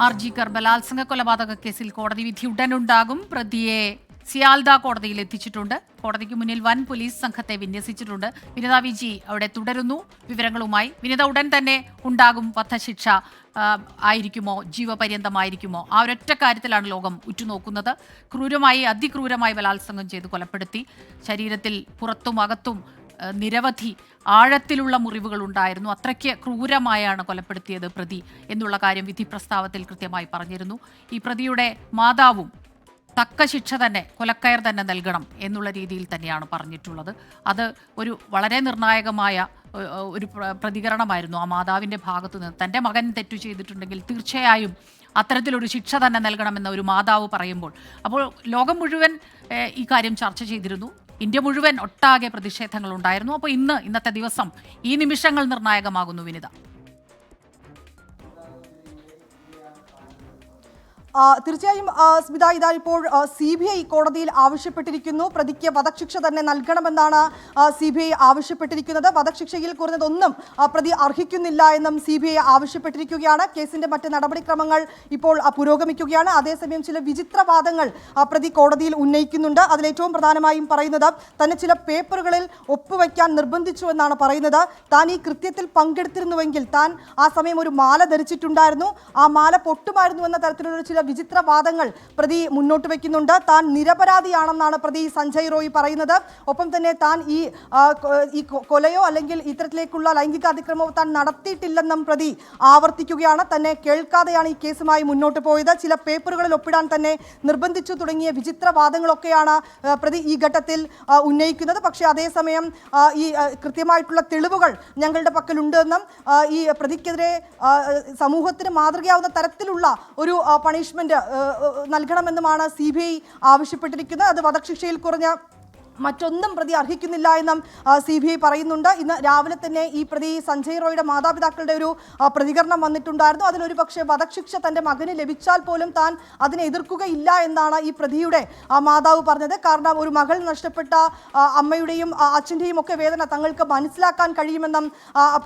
ആർജിക്കർ ബലാത്സംഗ കൊലപാതക കേസിൽ കോടതി വിധി ഉടനുണ്ടാകും. പ്രതിയെ സിയാൽദ കോടതിയിൽ എത്തിച്ചിട്ടുണ്ട്. കോടതിക്ക് മുന്നിൽ വൻ പോലീസ് സംഘത്തെ വിന്യസിച്ചിട്ടുണ്ട്. വിനിത വിജി അവിടെ തുടരുന്നു വിവരങ്ങളുമായി. വിനിത, ഉടൻ തന്നെ ഉണ്ടാകും വധശിക്ഷ ആയിരിക്കുമോ, ജീവപര്യന്തമായിരിക്കുമോ? ആ ഒരൊറ്റ കാര്യത്തിലാണ് ലോകം ഉറ്റുനോക്കുന്നത്. ക്രൂരമായി, അതിക്രൂരമായി ബലാത്സംഗം ചെയ്ത് കൊലപ്പെടുത്തി. ശരീരത്തിൽ പുറത്തും അകത്തും നിരവധി ആഴത്തിലുള്ള മുറിവുകൾ ഉണ്ടായിരുന്നു. അത്രയ്ക്ക് ക്രൂരമായാണ് കൊലപ്പെടുത്തിയത് പ്രതി എന്നുള്ള കാര്യം വിധി പ്രസ്താവത്തിൽ കൃത്യമായി പറഞ്ഞിരുന്നു. ഈ പ്രതിയുടെ മാതാവും തക്ക ശിക്ഷ തന്നെ, കൊലക്കയർ തന്നെ നൽകണം എന്നുള്ള രീതിയിൽ തന്നെയാണ് പറഞ്ഞിട്ടുള്ളത്. അത് ഒരു വളരെ നിർണായകമായ ഒരു പ്രതികരണമായിരുന്നു ആ മാതാവിൻ്റെ ഭാഗത്തു നിന്ന്. തൻ്റെ മകൻ തെറ്റു ചെയ്തിട്ടുണ്ടെങ്കിൽ തീർച്ചയായും അത്തരത്തിലൊരു ശിക്ഷ തന്നെ നൽകണമെന്ന ഒരു മാതാവ് പറയുമ്പോൾ, അപ്പോൾ ലോകം മുഴുവൻ ഈ കാര്യം ചർച്ച ചെയ്തിരുന്നു. ഇന്ത്യ മുഴുവൻ ഒട്ടാകെ പ്രതിഷേധങ്ങൾ ഉണ്ടായിരുന്നു. അപ്പോൾ ഇന്നത്തെ ദിവസം, ഈ നിമിഷങ്ങൾ നിർണായകമാകുന്നു വിനിത. തീർച്ചയായും സ്മിത, ഇതാ ഇപ്പോൾ CBI കോടതിയിൽ ആവശ്യപ്പെട്ടിരിക്കുന്നു. പ്രതിക്ക് വധശിക്ഷ തന്നെ നൽകണമെന്നാണ് CBI ആവശ്യപ്പെട്ടിരിക്കുന്നത്. വധശിക്ഷയിൽ കുറഞ്ഞതൊന്നും പ്രതി അർഹിക്കുന്നില്ല എന്നും CBI ആവശ്യപ്പെട്ടിരിക്കുകയാണ്. കേസിന്റെ മറ്റ് നടപടിക്രമങ്ങൾ ഇപ്പോൾ പുരോഗമിക്കുകയാണ്. അതേസമയം ചില വിചിത്രവാദങ്ങൾ പ്രതി കോടതിയിൽ ഉന്നയിക്കുന്നുണ്ട്. അതിലേറ്റവും പ്രധാനമായും പറയുന്നത് തന്നെ ചില പേപ്പറുകളിൽ ഒപ്പുവെക്കാൻ നിർബന്ധിച്ചു എന്നാണ് പറയുന്നത്. താൻ ഈ കൃത്യത്തിൽ പങ്കെടുത്തിരുന്നുവെങ്കിൽ താൻ ആ സമയം ഒരു മാല ധരിച്ചിട്ടുണ്ടായിരുന്നു, ആ മാല പൊട്ടുമായിരുന്നു എന്ന തരത്തിലുള്ള ചില വിചിത്രവാദങ്ങൾ പ്രതി മുന്നോട്ട് വയ്ക്കുന്നുണ്ട്. താൻ നിരപരാധിയാണെന്നാണ് പ്രതി സഞ്ജയ് റോയ് പറയുന്നത്. ഒപ്പം തന്നെ താൻ ഈ കൊലയോ അല്ലെങ്കിൽ ഇത്തരത്തിലേക്കുള്ള ലൈംഗിക അതിക്രമമോ താൻ നടത്തിയിട്ടില്ലെന്നും പ്രതി ആവർത്തിക്കുകയാണ്. തന്നെ കേൾക്കാതെയാണ് ഈ കേസുമായി മുന്നോട്ട് പോയത്, ചില പേപ്പറുകളിൽ ഒപ്പിടാൻ തന്നെ നിർബന്ധിച്ചു തുടങ്ങിയ വിചിത്രവാദങ്ങളൊക്കെയാണ് പ്രതി ഈ ഘട്ടത്തിൽ ഉന്നയിക്കുന്നത്. പക്ഷേ അതേസമയം ഈ കൃത്യമായിട്ടുള്ള തെളിവുകൾ ഞങ്ങളുടെ പക്കലുണ്ടെന്നും ഈ പ്രതിക്കെതിരെ സമൂഹത്തിന് മാതൃകയാവുന്ന തരത്തിലുള്ള ഒരു പണിഷ്മെന്റ് നൽകണമെന്നുമാണ് CBI ആവശ്യപ്പെട്ടിരിക്കുന്നത്. അത് വധശിക്ഷയിൽ കുറഞ്ഞ മറ്റൊന്നും പ്രതി അർഹിക്കുന്നില്ല എന്നും CBI പറയുന്നുണ്ട്. ഇന്ന് രാവിലെ തന്നെ ഈ പ്രതി സഞ്ജയ് റോയുടെ മാതാപിതാക്കളുടെ ഒരു പ്രതികരണം വന്നിട്ടുണ്ടായിരുന്നു. അതിലൊരു പക്ഷേ വധശിക്ഷ തൻ്റെ മകന് ലഭിച്ചാൽ പോലും താൻ അതിനെ എതിർക്കുകയില്ല എന്നാണ് ഈ പ്രതിയുടെ മാതാവ് പറഞ്ഞത്. കാരണം ഒരു മകൾ നഷ്ടപ്പെട്ട അമ്മയുടെയും അച്ഛൻ്റെയും ഒക്കെ വേദന തങ്ങൾക്ക് മനസ്സിലാക്കാൻ കഴിയുമെന്നും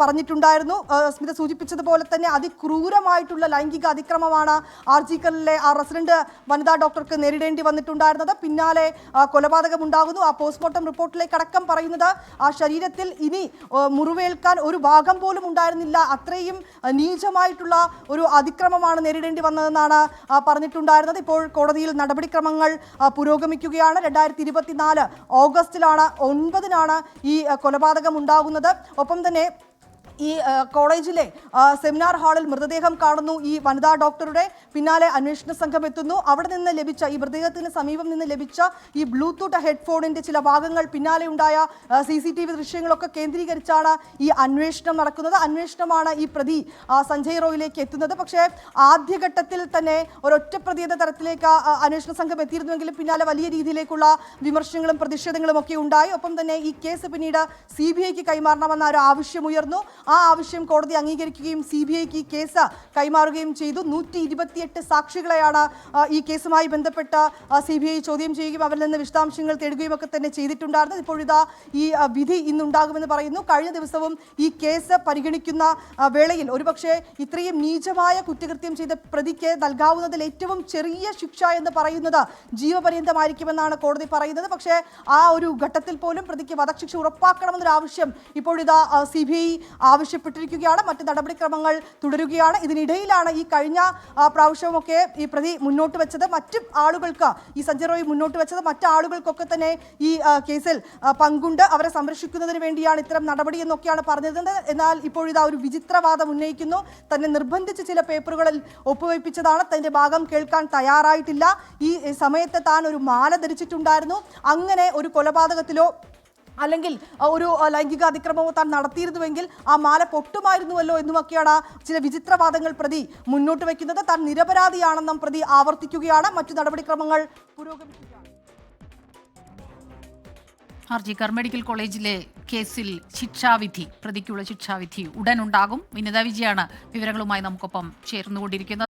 പറഞ്ഞിട്ടുണ്ടായിരുന്നു. സ്മിത സൂചിപ്പിച്ചതുപോലെ തന്നെ അതിക്രൂരമായിട്ടുള്ള ലൈംഗിക അതിക്രമമാണ് ആർജിക്കറിലെ ആ റെസിഡന്റ് വനിതാ ഡോക്ടർക്ക് നേരിടേണ്ടി വന്നിട്ടുണ്ടായിരുന്നത്. പിന്നാലെ കൊലപാതകം ഉണ്ടാകുന്നു. പോസ്റ്റ്മോർട്ടം റിപ്പോർട്ടിലേക്ക് അടക്കം പറയുന്നത് ആ ശരീരത്തിൽ ഇനി മുറിവേൽക്കാൻ ഒരു ഭാഗം പോലും ഉണ്ടായിരുന്നില്ല, അത്രയും നീചമായിട്ടുള്ള ഒരു അതിക്രമമാണ് നേരിടേണ്ടി വന്നതെന്നാണ് പറഞ്ഞിട്ടുണ്ടായിരുന്നത്. ഇപ്പോൾ കോടതിയിൽ നടപടിക്രമങ്ങൾ പുരോഗമിക്കുകയാണ്. 2024 ഓഗസ്റ്റിലാണ് 9-നാണ് ഈ കൊലപാതകം ഉണ്ടാകുന്നത്. ഒപ്പം തന്നെ ഈ കോളേജിലെ സെമിനാർ ഹാളിൽ മൃതദേഹം കാണുന്നു ഈ വനിതാ ഡോക്ടറുടെ. പിന്നാലെ അന്വേഷണ സംഘം എത്തുന്നു. അവിടെ നിന്ന് ലഭിച്ച, ഈ മൃതദേഹത്തിന് സമീപം നിന്ന് ലഭിച്ച ഈ ബ്ലൂടൂത്ത് ഹെഡ്ഫോണിൻ്റെ ചില ഭാഗങ്ങൾ, പിന്നാലെ ഉണ്ടായ CCTV ദൃശ്യങ്ങളൊക്കെ കേന്ദ്രീകരിച്ചാണ് ഈ അന്വേഷണം നടക്കുന്നത്. അന്വേഷണമാണ് ഈ പ്രതി സഞ്ജയ് റോയിലേക്ക് എത്തുന്നത്. പക്ഷേ ആദ്യഘട്ടത്തിൽ തന്നെ ഒരൊറ്റ പ്രതി എന്ന തരത്തിലേക്ക് അന്വേഷണ സംഘം എത്തിയിരുന്നുവെങ്കിലും പിന്നാലെ വലിയ രീതിയിലേക്കുള്ള വിമർശനങ്ങളും പ്രതിഷേധങ്ങളും ഒക്കെ ഉണ്ടായി. ഒപ്പം തന്നെ ഈ കേസ് പിന്നീട് CBIക്ക് കൈമാറണമെന്ന ഒരു ആവശ്യമുയർന്നു. ആ ആവശ്യം കോടതി അംഗീകരിക്കുകയും CBIക്ക് ഈ കേസ് കൈമാറുകയും ചെയ്തു. 128 സാക്ഷികളെയാണ് ഈ കേസുമായി ബന്ധപ്പെട്ട് CBI ചോദ്യം ചെയ്യുകയും അവരിൽ നിന്ന് വിശദാംശങ്ങൾ തേടുകയും ഒക്കെ തന്നെ ചെയ്തിട്ടുണ്ടായിരുന്നത്. ഇപ്പോഴിതാ ഈ വിധി ഇന്നുണ്ടാകുമെന്ന് പറയുന്നു. കഴിഞ്ഞ ദിവസവും ഈ കേസ് പരിഗണിക്കുന്ന വേളയിൽ ഒരുപക്ഷെ ഇത്രയും നീചമായ കുറ്റകൃത്യം ചെയ്ത പ്രതിക്ക് നൽകാവുന്നതിൽ ഏറ്റവും ചെറിയ ശിക്ഷ എന്ന് പറയുന്നത് ജീവപര്യന്തമായിരിക്കുമെന്നാണ് കോടതി പറയുന്നത്. പക്ഷേ ആ ഒരു ഘട്ടത്തിൽ പോലും പ്രതിക്ക് വധശിക്ഷ ഉറപ്പാക്കണമെന്നൊരു ആവശ്യം ഇപ്പോഴിതാ CBI ആവശ്യപ്പെട്ടിരിക്കുകയാണ്. മറ്റ് നടപടിക്രമങ്ങൾ തുടരുകയാണ്. ഇതിനിടയിലാണ് ഈ കഴിഞ്ഞ പ്രാവശ്യമൊക്കെ ഈ പ്രതി മുന്നോട്ട് വെച്ചത്, മറ്റു ആളുകൾക്ക്, ഈ സഞ്ജയ് റോയ് മുന്നോട്ട് വെച്ചത് മറ്റു ആളുകൾക്കൊക്കെ തന്നെ ഈ കേസിൽ പങ്കുണ്ട്, അവരെ സംരക്ഷിക്കുന്നതിന് വേണ്ടിയാണ് ഇത്തരം നടപടി എന്നൊക്കെയാണ് പറഞ്ഞത്. എന്നാൽ ഇപ്പോഴിതാ ഒരു വിചിത്രവാദം ഉന്നയിക്കുന്നു. തന്നെ നിർബന്ധിച്ച് ചില പേപ്പറുകളിൽ ഒപ്പുവയ്പ്പിച്ചതാണ്, തൻ്റെ ഭാഗം കേൾക്കാൻ തയ്യാറായിട്ടില്ല, ഈ സമയത്ത് താൻ ഒരു മാല ധരിച്ചിട്ടുണ്ടായിരുന്നു, അങ്ങനെ ഒരു കൊലപാതകത്തിലോ അല്ലെങ്കിൽ ഒരു ലൈംഗിക അതിക്രമമോ താൻ നടത്തിയിരുന്നുവെങ്കിൽ ആ മാല പൊട്ടുമായിരുന്നുവല്ലോ എന്നുമൊക്കെയാണ് ചില വിചിത്രവാദങ്ങൾ പ്രതി മുന്നോട്ട് വയ്ക്കുന്നത്. താൻ നിരപരാധിയാണെന്നും പ്രതി ആവർത്തിക്കുകയാണ്. മറ്റു നടപടിക്രമങ്ങൾ പുരോഗമിക്കുകയാണ്. ആർജിക്കർ മെഡിക്കൽ കോളേജിലെ കേസിൽ ശിക്ഷാവിധി, പ്രതിക്കുള്ള ശിക്ഷാവിധി ഉടനുണ്ടാകും. വിനിത വിജയാണ് വിവരങ്ങളുമായി നമുക്കൊപ്പം ചേർന്നുകൊണ്ടിരിക്കുന്നത്.